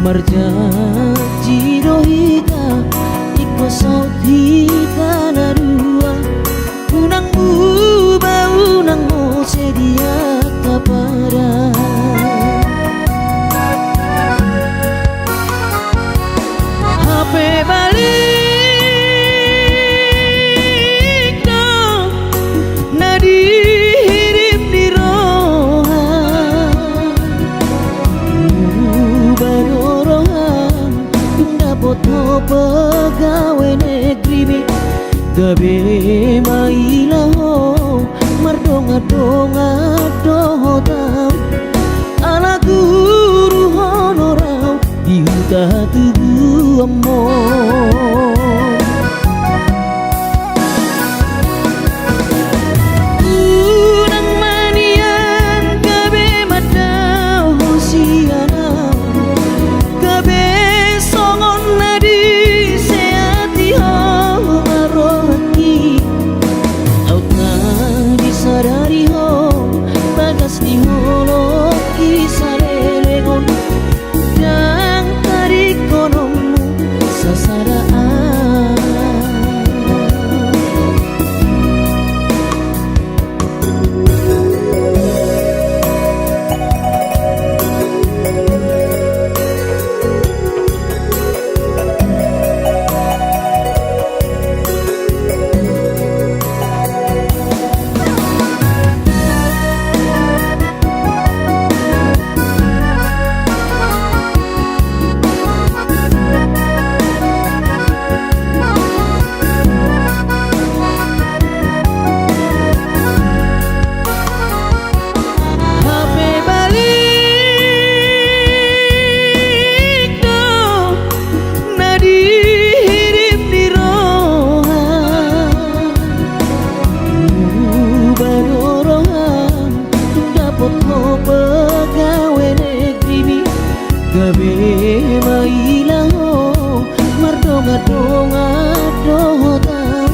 Marjanji dohita iko sohita narua unangmu bau nangmu sedia kepada HP balik dong nadi hidup di roha barorohan dapoto pegawai negeri gabe mailaho mardonga-donga dohotam ala guru honorau dihuta tubuh amor unang manian gabe madau hosiana gabe songon nadi seati ho marohaki autna disadari ho bagas di holo kisalelengon dan tarik konommu sasaraan pegawai negeri gabe mailaho mardonga-donga dohotam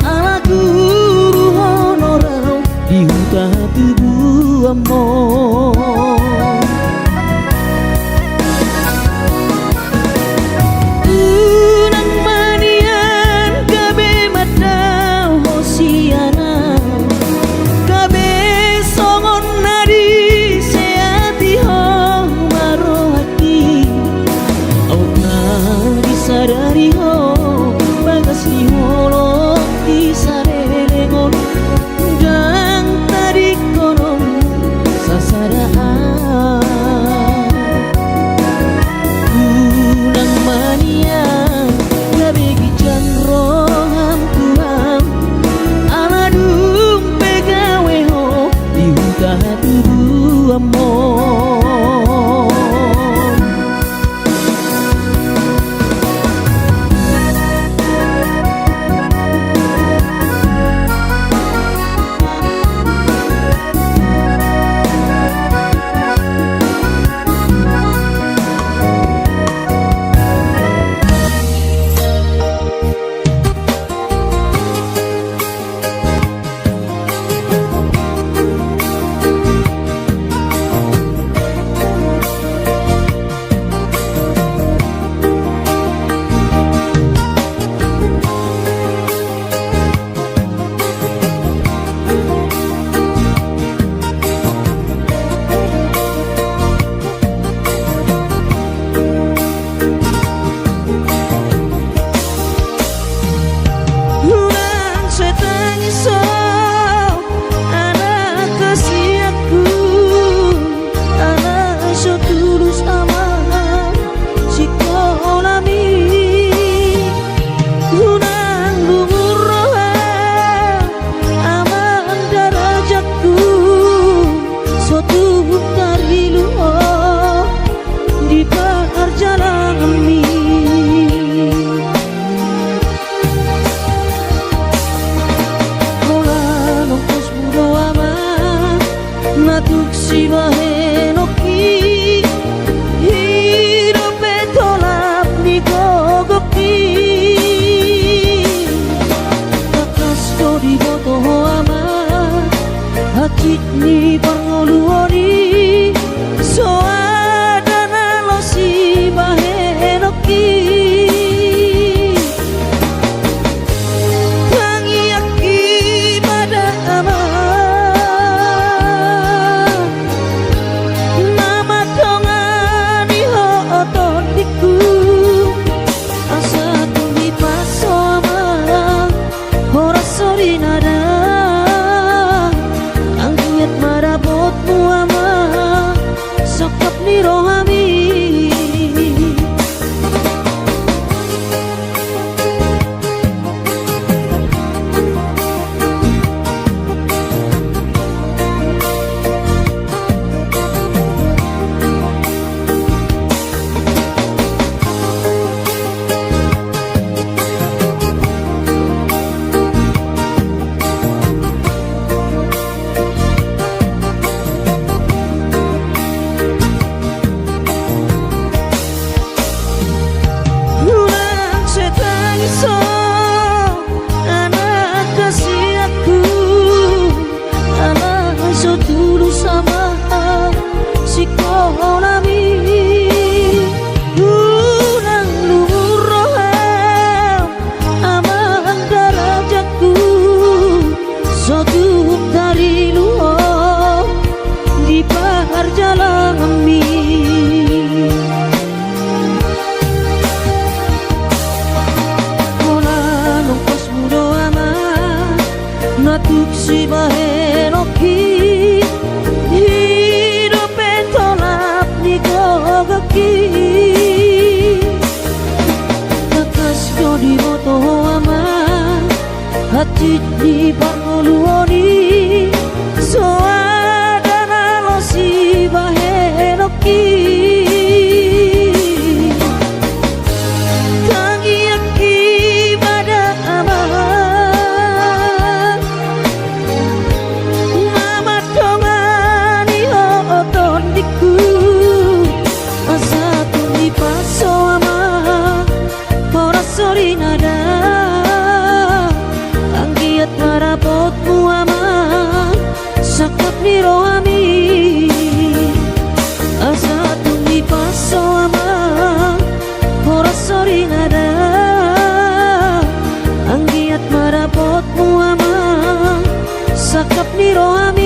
ala guru honorau dihuta tubuh amor unang manian gabe madau hosiana dari ho bagas di holo kisalelengon dan tarik konom sasaraan unang manian gabe gijan roham tuam aladum pegawe ho dihuta tubuh amor Ni pangoluoni soadana losi natuk si bahe no ki hidup tolap ni gogaki takas yo di moto ama hati di pangoluoni so ada lo si bahe no ki sakap ni rohami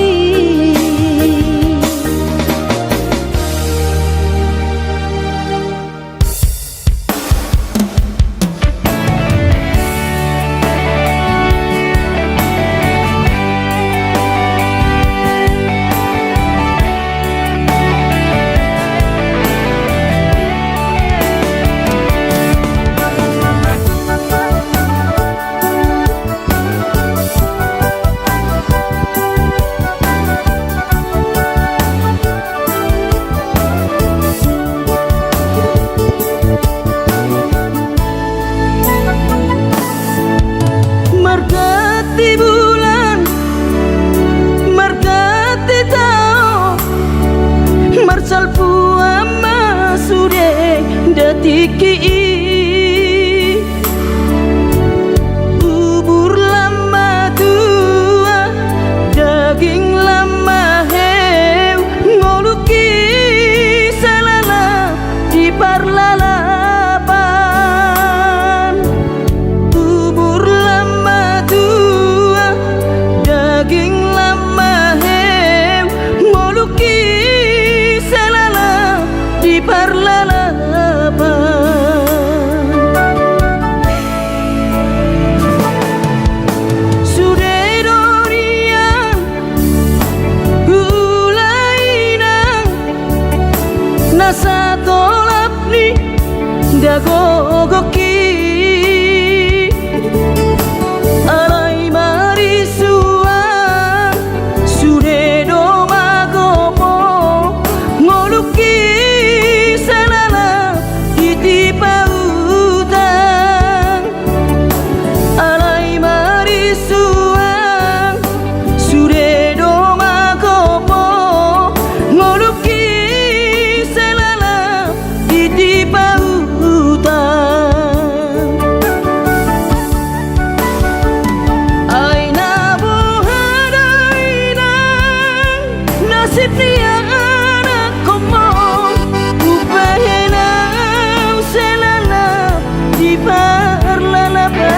tiki bubur lama tua daging lama heu ngoluki salala di parlalapan bubur lama tua daging lama heu ngoluki salala di parlalapan nasa tolap ni dagogoki alai marisua sude do magopo ngoluki salala iti pautan alai marisua sude do magopo ngoluki di pautan aina bohadaina nasib ni anak komo upahena selala di parlalapan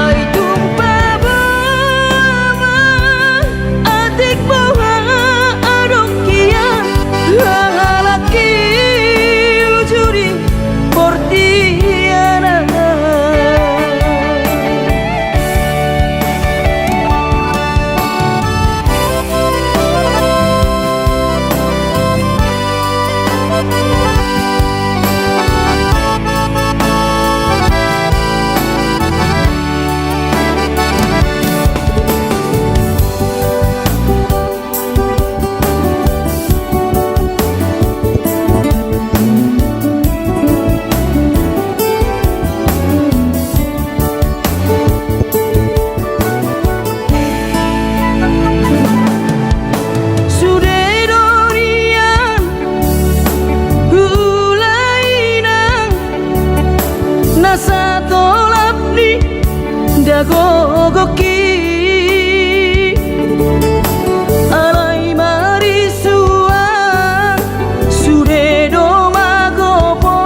ai tumpah bama adik boha lalaki ujuri portiana nasa tolap ni dagogoki alai marisua sude do magopo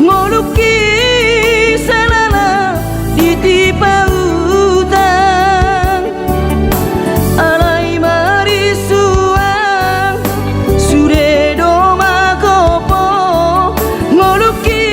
ngoluki salala di pautan alai marisua sude do magopo ngoluki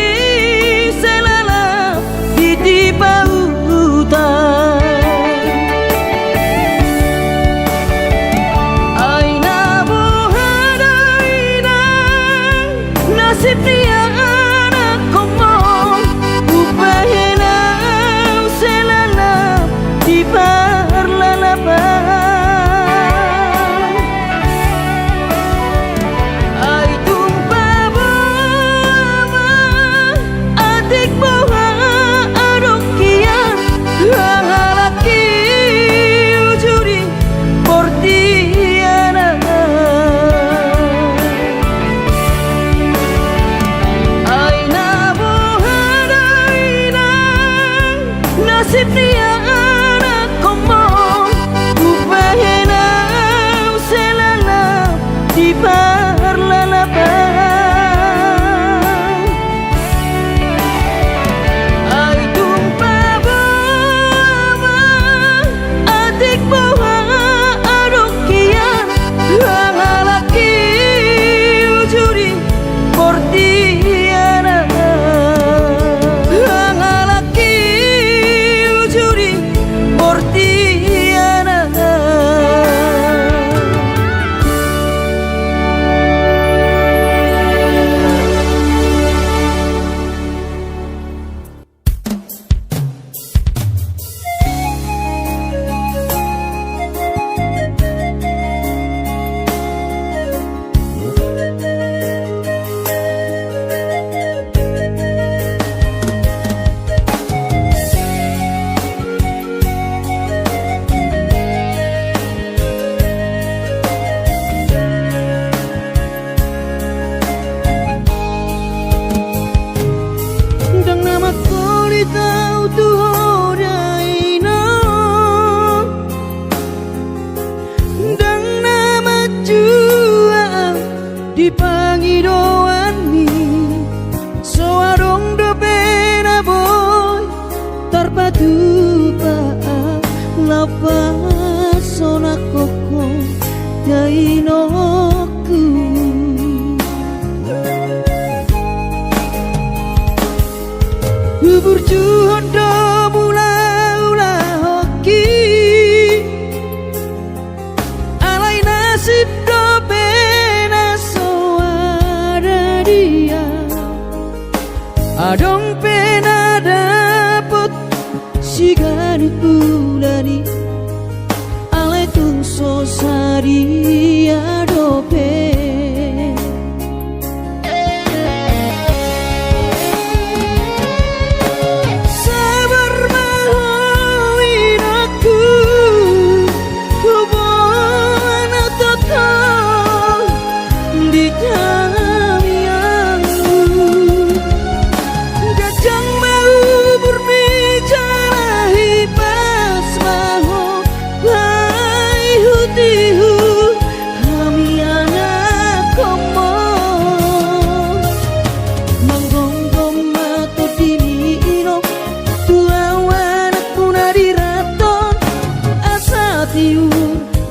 tainoku bubur jodoh mula-mula hoki alai nasib do pena soara dia adong pena dapet sigari bulani alai tung sosari adope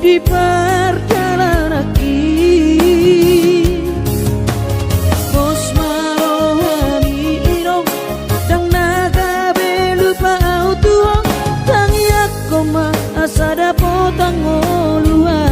di perjalanan bos marohani irong dang naga belupa auto tangiak koma asada potang oluan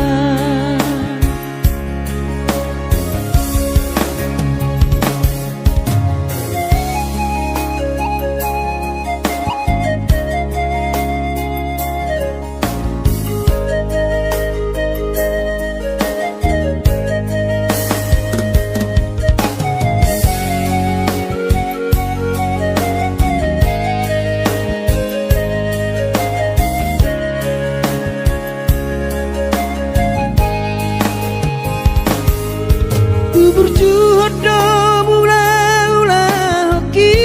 berjodoh mula-mula hoki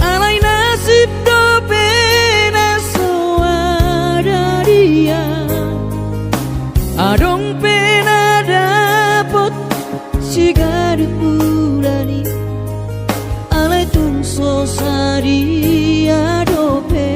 alai nasib do pena soada dia adong pena dapet sigari bulani alai tung sosari adope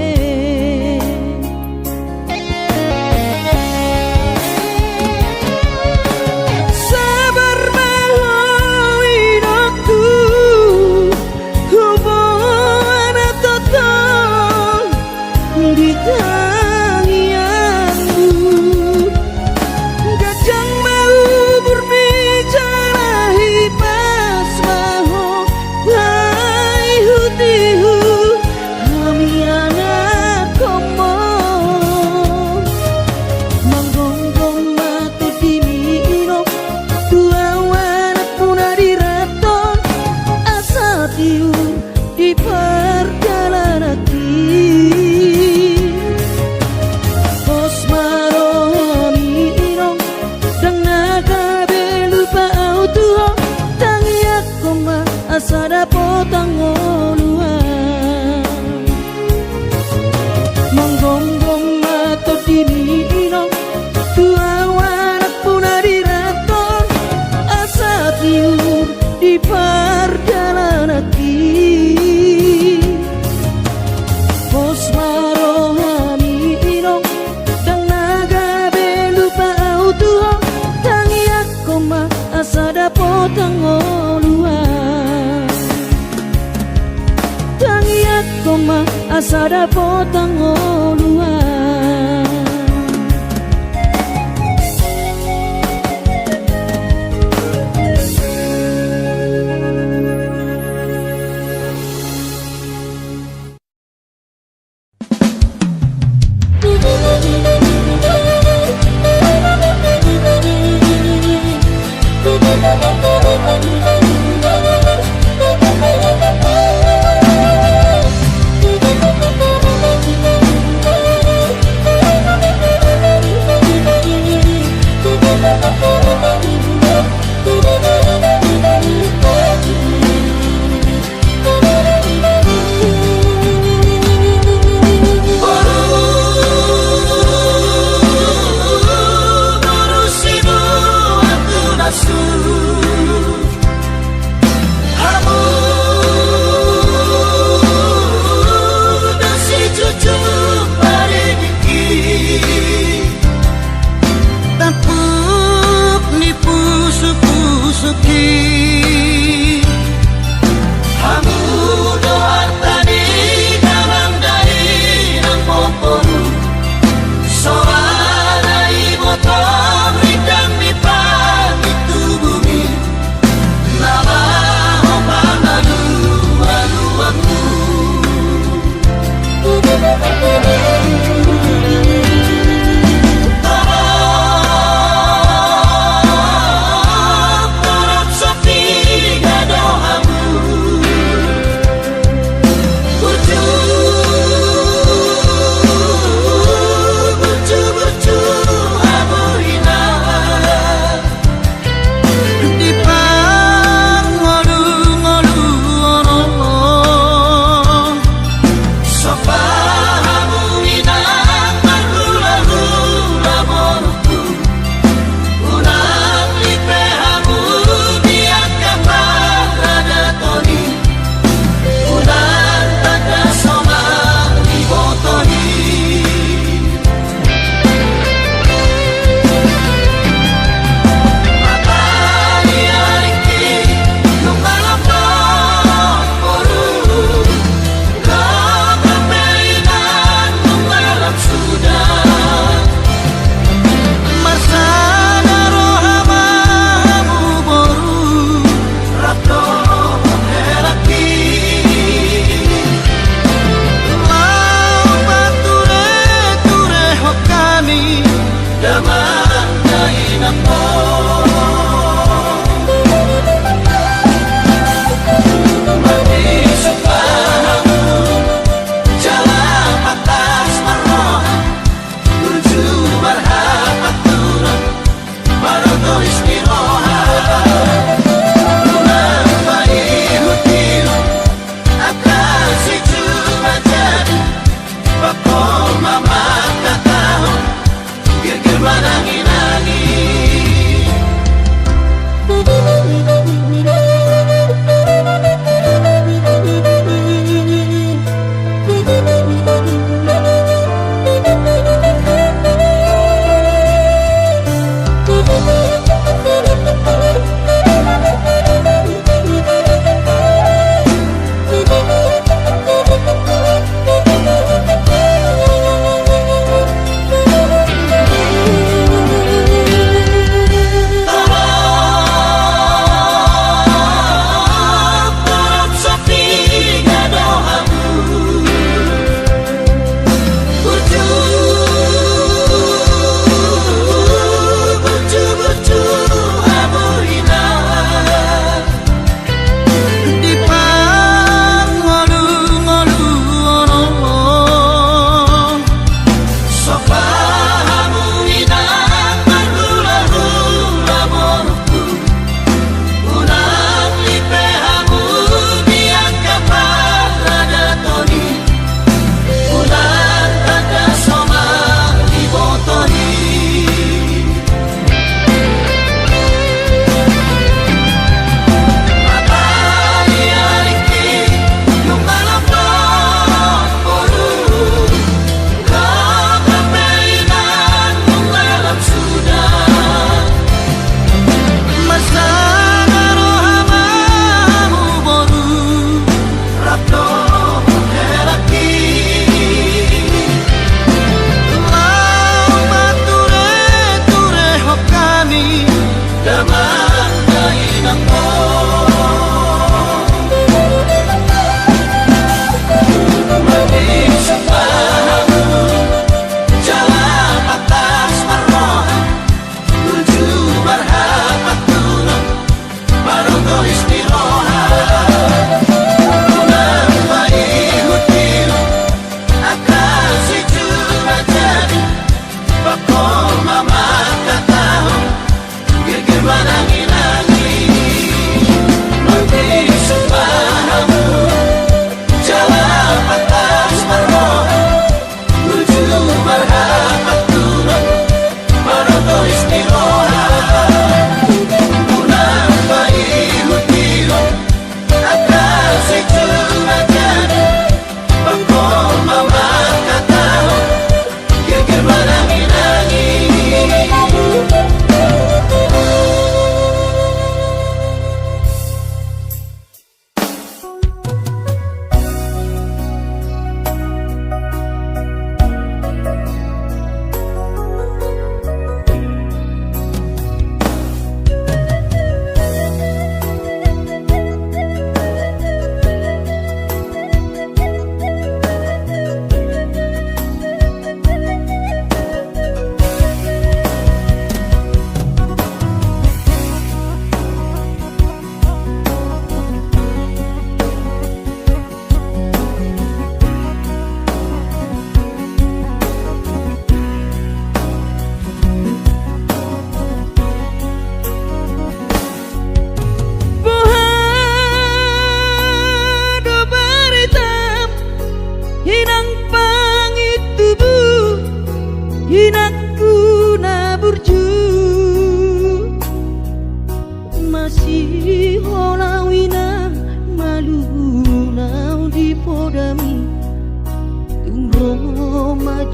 di perjalanan bos marohani irong dang naga belupa auto tangiak koma asada potang oluan manggonggong mato dini irong tua wanak puna diraton asa tiur di perjalanan bos marohani irong dang naga belupa auto tangiak koma asada potang oluan tangiak koma asada potang oluan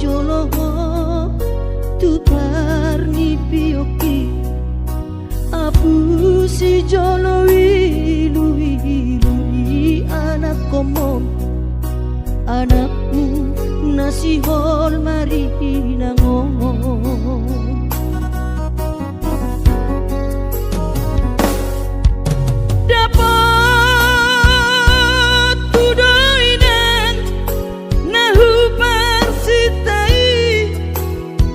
jolo tu parni pioki abu si jolo wilu anak komon anakmu nasi hol mari nangon dapat tudoinan nahu parsitai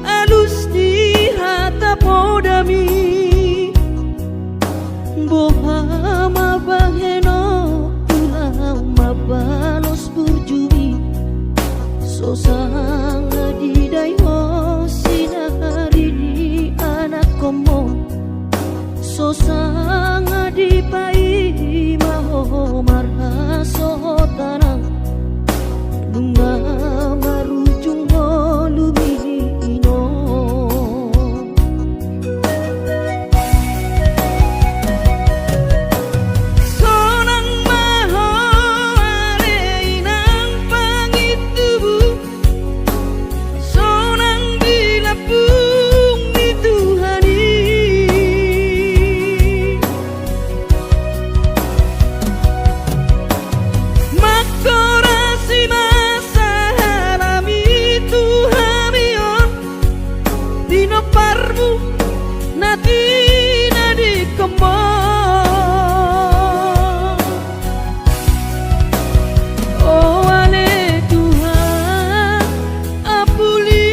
alus di hata podami bohama baheno pulau mabalos burjumi sosang di dayo sinari di anak komo sosang di pai maho marhaso tanang bunga marujung lumino sonang maho aleinang pangitubu sonang dilapung di Tuhani makorasi masa halami Tuhamion dino parmu nati nadi kembang oh ale Tuhan apuli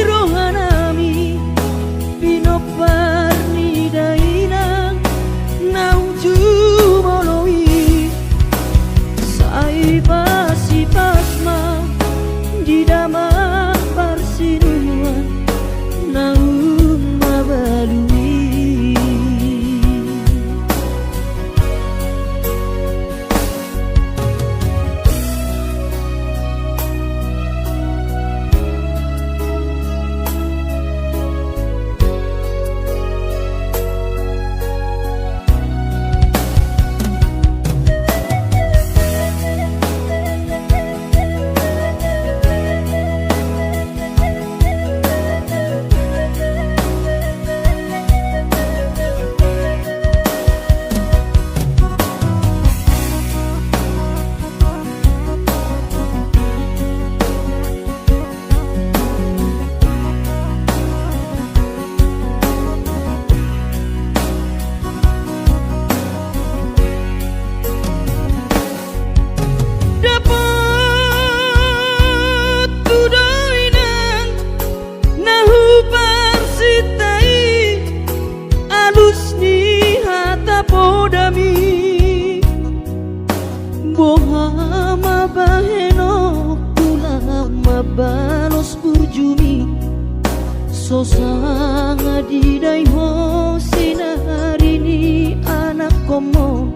rohanami dino parni dainang nauju moloi sai pasi pasma di damang parsinuan naum mabalui dapat tudoinan nahu parsitai alus ni hata podami bohama baheno pulang mabalos burjumi sosang di dayo sinari ni anak komo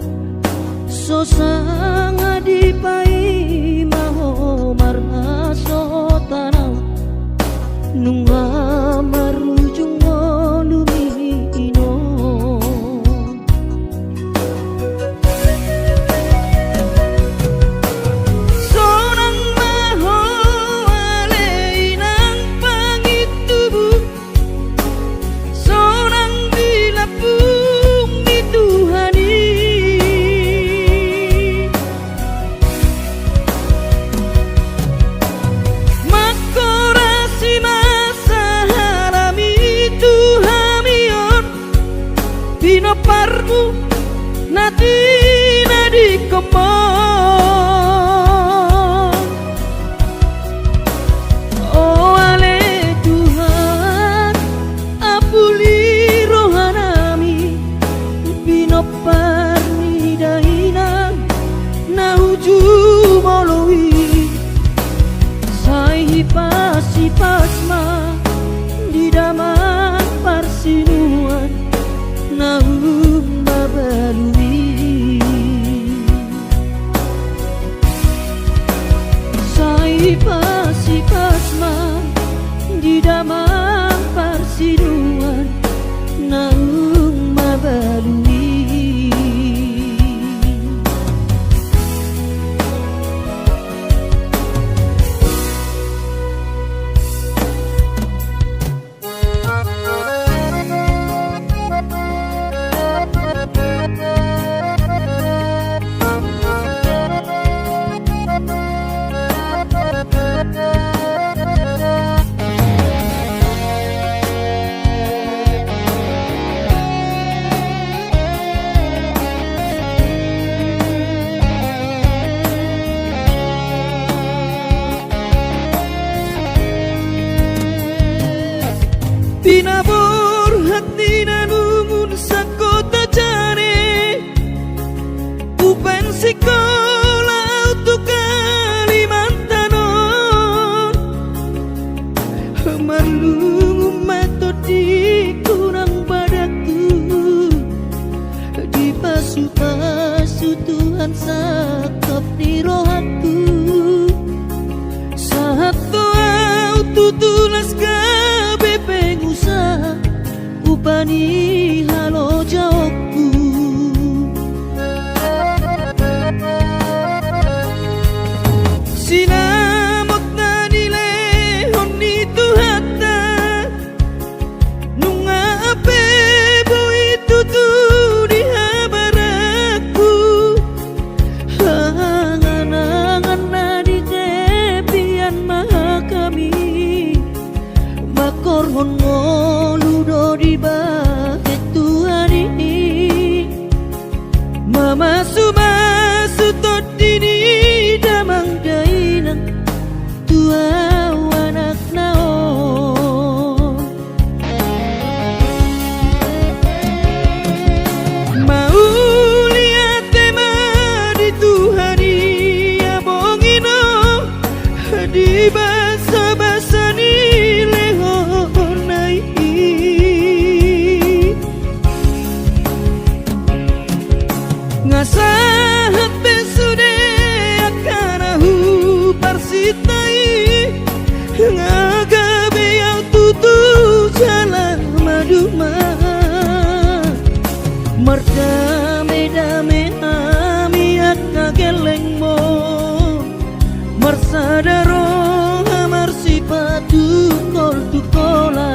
sosang di pai maho marhaso tanang nunga marujung lumino sonang maho aleinang pangitubu sonang dilapung di Tuhani makorasi masa halami Tuhamion dino parmu nati nadi kembang oh ale Tuhan apuli rohanami bino parni dainang nauju moloi sai pasi pasma di damang parsinuan naum mabalui sai pasi pasma di damang parsinuan naum mabalui Dinabur hati nanumun sakota jane Upen sekolah untuk Kalimantanon Marlung metodi kurang padaku Di pasu-pasu Tuhan sakap di rohaku Saat doa tutulas gabe pengusaha Upani halo jawabku Sinamot na nilehon ni Tuhata Nunga ape boy tutu di habaraku Hangan-hangan na di kepian maha kami Makorhon ngoludo di bahet Tuhan ini Mama sumasu tot dini damang dainang tua anak naon Mau lihat tema di Tuhani abongino di basa-basa ni lehonai Ngasahat besude akanahu parsitai Ngagabe yang tutu jalan maduma Merdame-dame ami akageleng mo Marsadaro amar sipatu kol tukola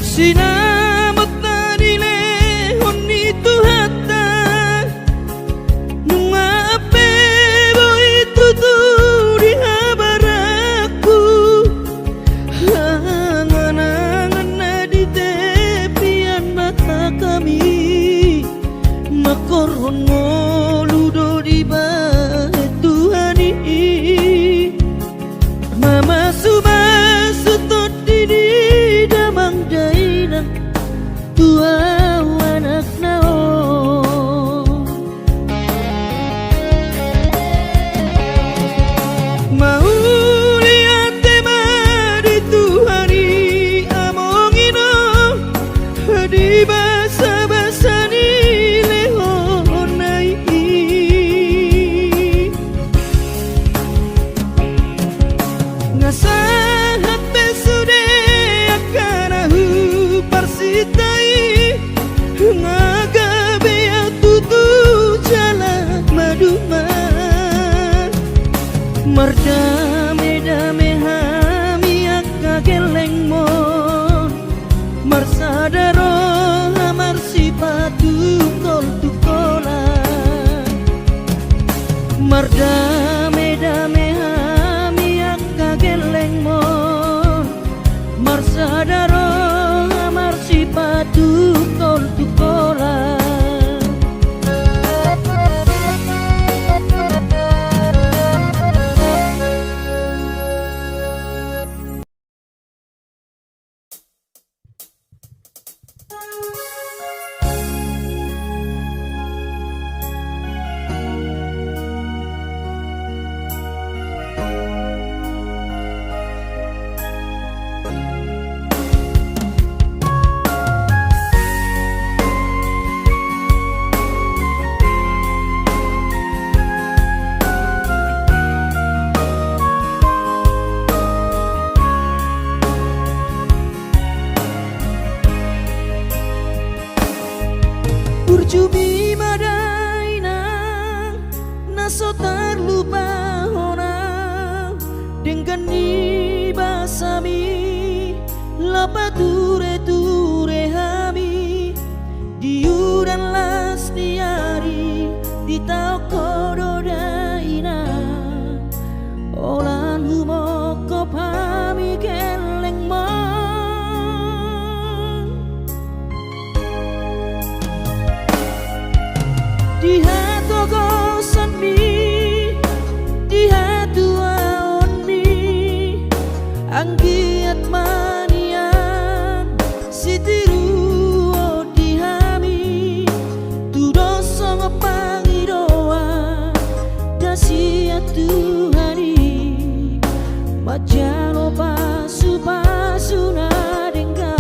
Sinamot na nilehon ni Tuhata Nunga ape boy tutu di habaraku Hangan-hangan na di tepian mata kami Makorhon ngoludo di bahet Tuhan ini Mama sumasu tot dini damang dainang tua anak naon Mau lihat tema di Tuhani amongino di basa-basa ni lehonai Ngasahat besude akanahu parsitai Ngagabe yang tutu jalan maduma Merdame-dame hami akageleng mon Marsadaro amar sipatu kol tukola Merdame-dame hami akageleng mon Marsadaro amar sipatu kol tukola Urjubi madaina naso terlupa honang Deng gani basami lapa ture hami diuran las diari di tau kododa ina olan humoko pami geleng di hatu gosan mi di hatu aon mi anggiat manian sitiru di hami tudo songo pangidoa dasia Tuhani majalo pasu na dengga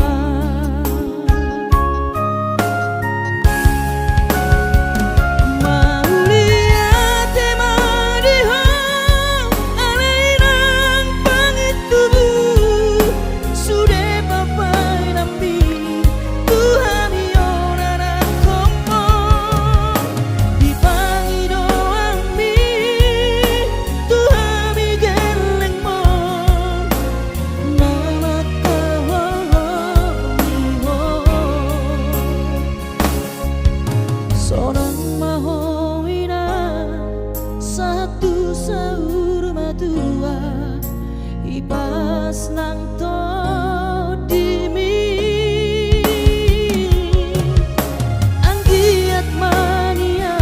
Sonang mahowina satu saur matua ipas nang to dimi anggiat mania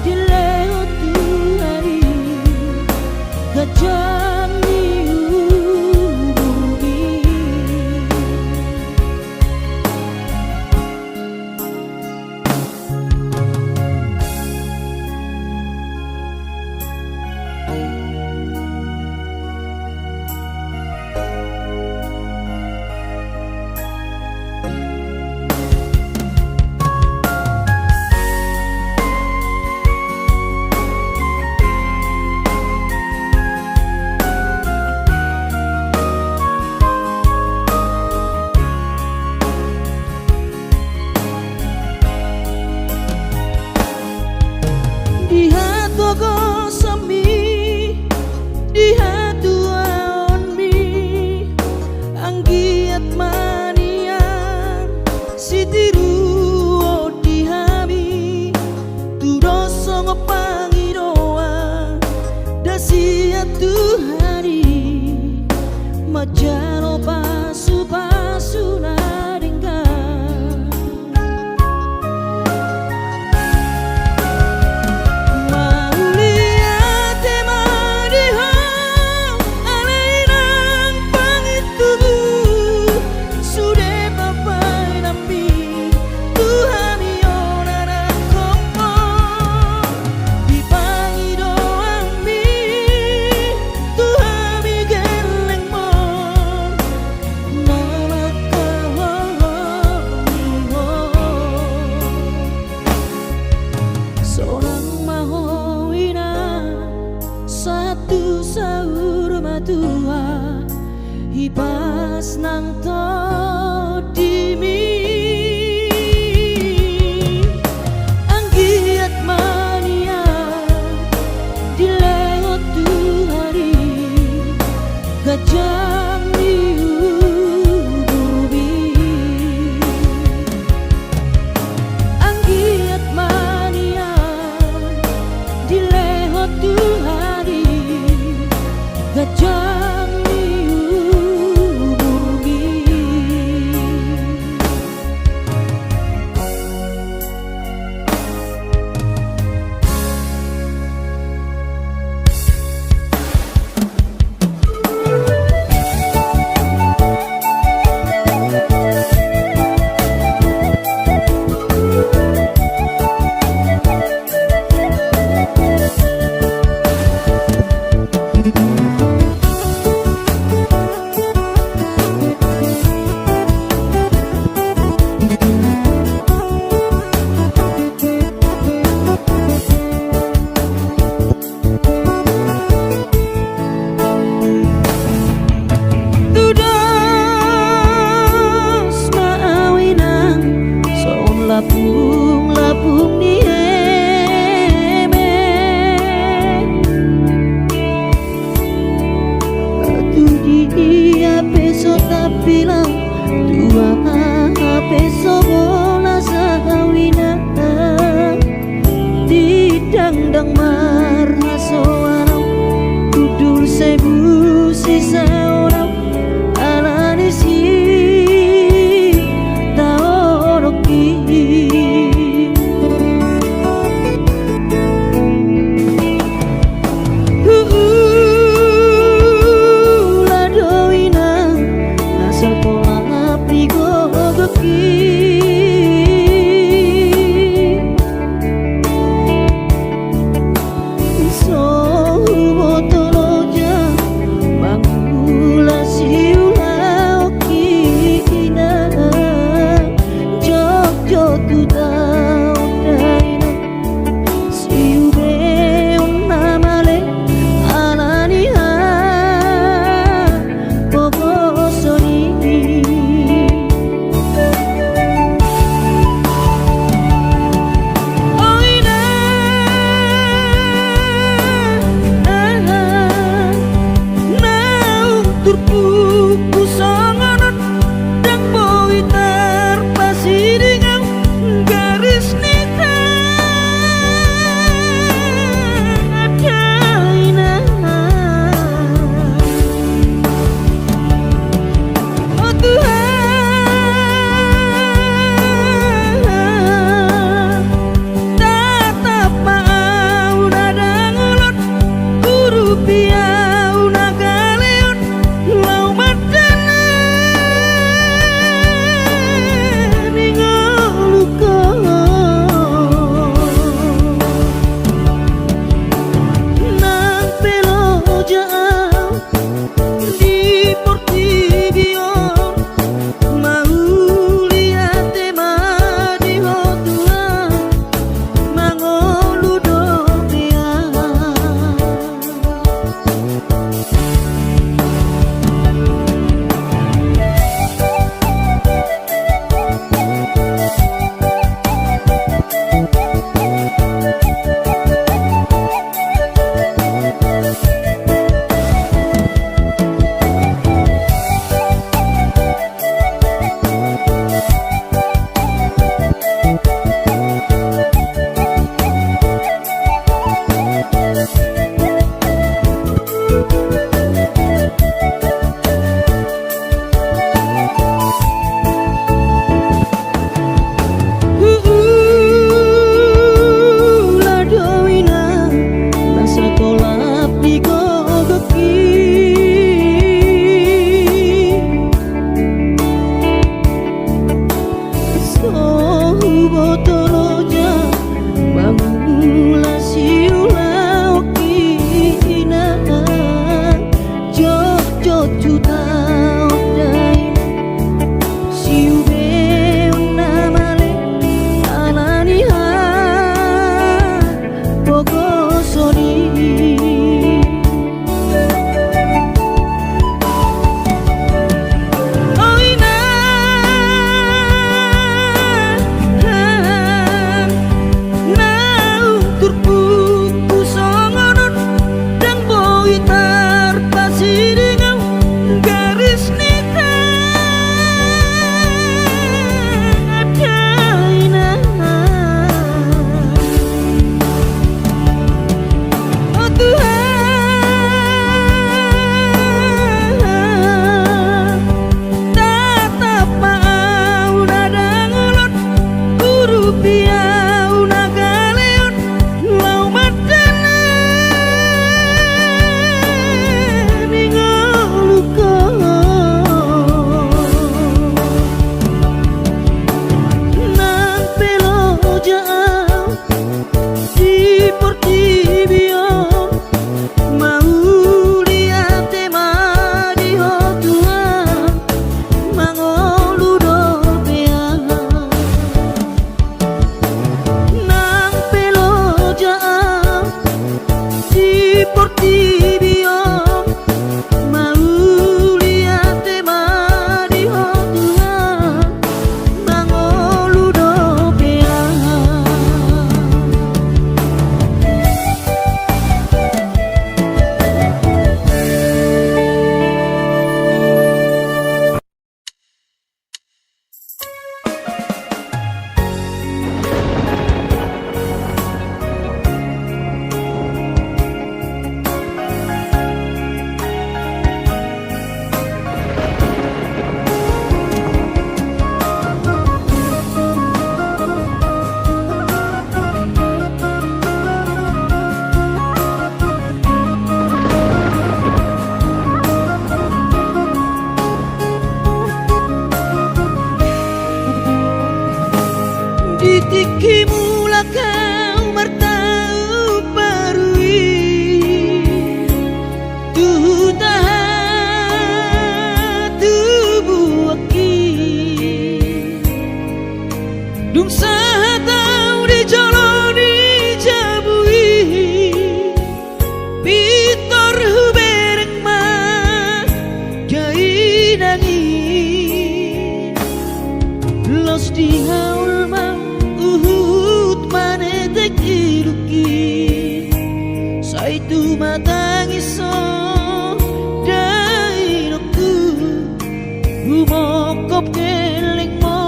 dileo Tuhani gajang di hatu gosami di hatu aon mi anggiat manian sitiru di hami tudo songo pangidoa dasia Tuhani majalo pasu na dengga Sonang mahowina satu saur matua ipas nang to dimi anggiat mania dileo Tuhani gajang diububi anggiat mania dileo Tuhani gajang diububi labung ni eme Kimula kau martau parui tu tahan tubuh aki dung sahatau di jolo di jabui pitor hubereng ma gai nangi los di haul ma uhut manetek iluki saitu matangiso dai nokku umokop keleng mo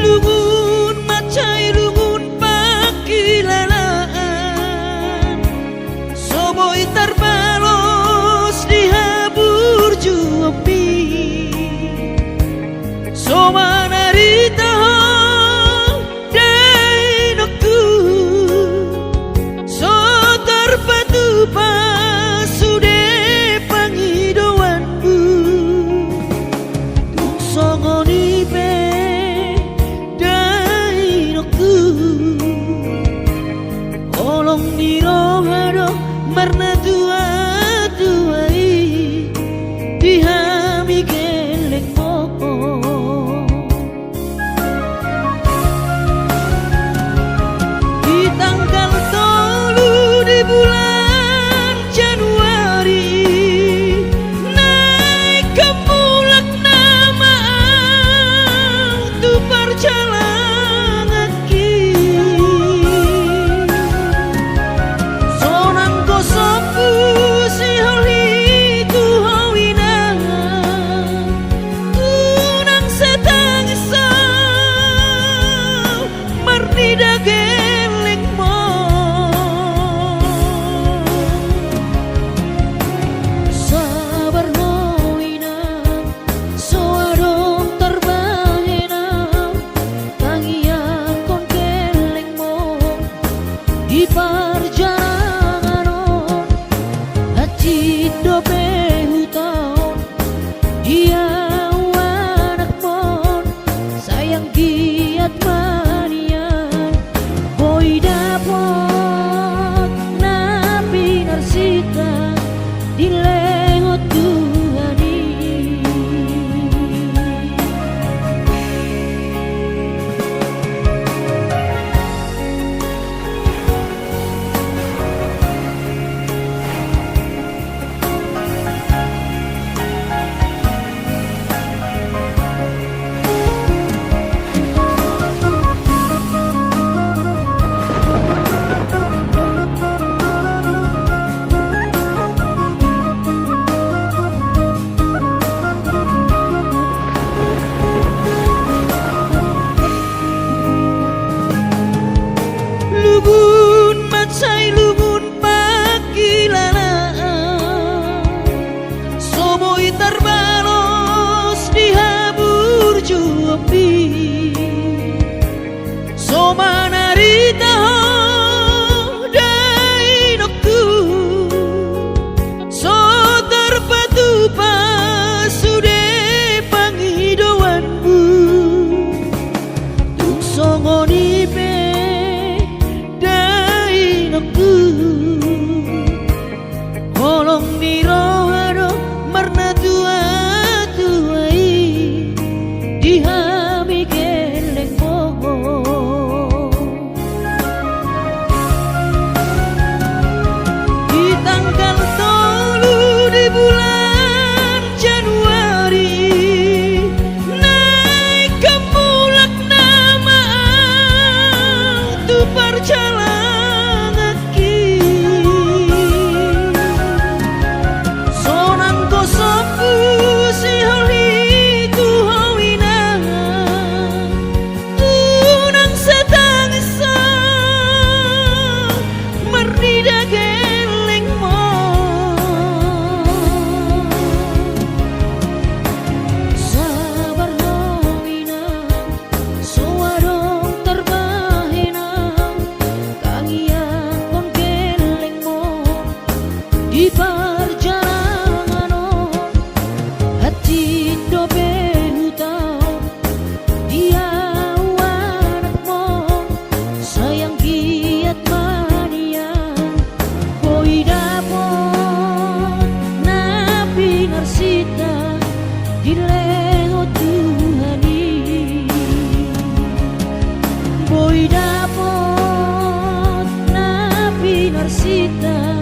lungun macai lungun pakilalaan soboi tarbalos di habur juopi Soma narita dai nokku so terpatu pasude pangidoanku tuk songoni pe dai nokku olong nirohado marna tua tuai dihami geleng mo di tanggal 3 di bulan Januari naik kemulak nama Tuhani Boy dapot na pinarsita